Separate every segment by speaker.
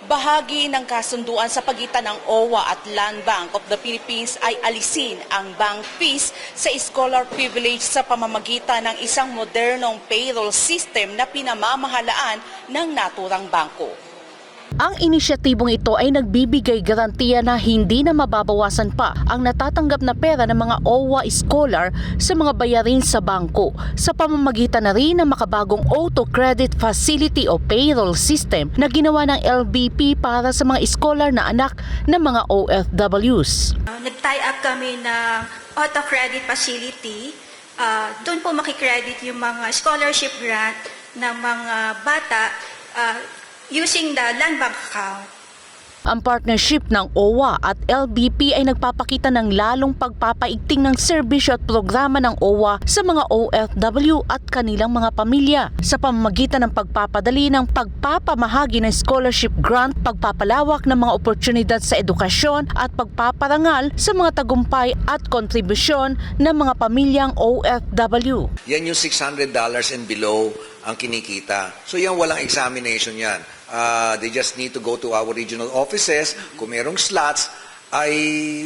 Speaker 1: Bahagi ng kasunduan sa pagitan ng OWA at Land Bank of the Philippines ay alisin ang bank fees sa scholar privilege sa pamamagitan ng isang modernong payroll system na pinamamahalaan ng naturang bangko.
Speaker 2: Ang inisyatibong ito ay nagbibigay garantiya na hindi na mababawasan pa ang natatanggap na pera ng mga OWA scholar sa mga bayarin sa bangko sa pamamagitan na rin ng makabagong auto credit facility o payroll system na ginawa ng LBP para sa mga scholar na anak ng mga OFWs.
Speaker 3: Nag-tie up kami ng auto credit facility. Doon po makikredit yung mga scholarship grant ng mga bata using the land bank account.
Speaker 2: Ang partnership ng OWA at LBP ay nagpapakita ng lalong pagpapaigting ng serbisyo at programa ng OWA sa mga OFW at kanilang mga pamilya sa pamamagitan ng pagpapadali ng pagpapamahagi ng scholarship grant, pagpapalawak ng mga oportunidad sa edukasyon at pagpaparangal sa mga tagumpay at kontribusyon ng mga pamilyang OFW.
Speaker 4: Yan yung $600 and below ang kinikita. So yan walang examination yan. They just need to go to our regional offices. Kung merong slots, ay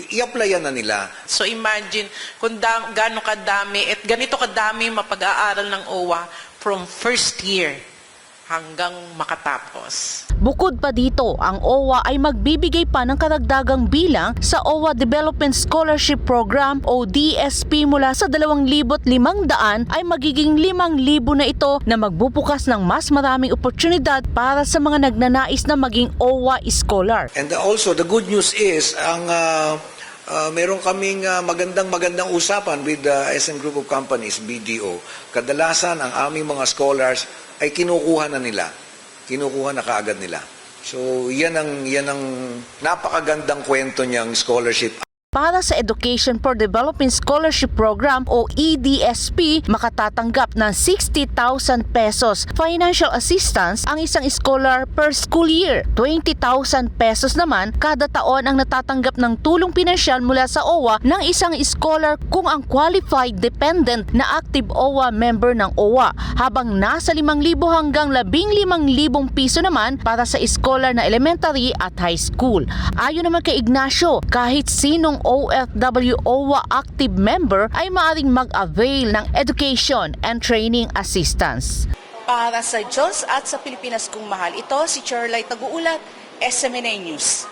Speaker 4: i-applyan na nila.
Speaker 5: So imagine kung gaano kadami at ganito kadami mapag-aaral ng OWA from first year hanggang makatapos.
Speaker 2: Bukod pa dito, ang OWA ay magbibigay pa ng karagdagang bilang sa OWA Development Scholarship Program o DSP mula sa 2,500 ay magiging 5,000 na ito na magbubukas ng mas maraming oportunidad para sa mga nagnanais na maging OWA scholar.
Speaker 4: And also, the good news is, meron kaming magandang usapan with the SM Group of Companies, BDO. Kadalasan, ang aming mga scholars ay kinukuha na kaagad nila. So, yan ang napakagandang kwento niyang scholarship.
Speaker 2: Para sa Education for Development Scholarship Program o EDSP, makatatanggap ng 60,000 pesos financial assistance ang isang scholar per school year. 20,000 pesos naman kada taon ang natatanggap ng tulong pinansyal mula sa OWA ng isang scholar kung ang qualified dependent na active OWA member ng OWA, habang nasa 5,000 hanggang 15,000 piso naman para sa scholar na elementary at high school. Ayon naman kay Ignacio, kahit sinong OFW OWA active member ay maaaring mag-avail ng education and training assistance.
Speaker 1: Para sa Diyos at sa Pilipinas kong mahal, ito si Charlay Taguulat, SMNA News.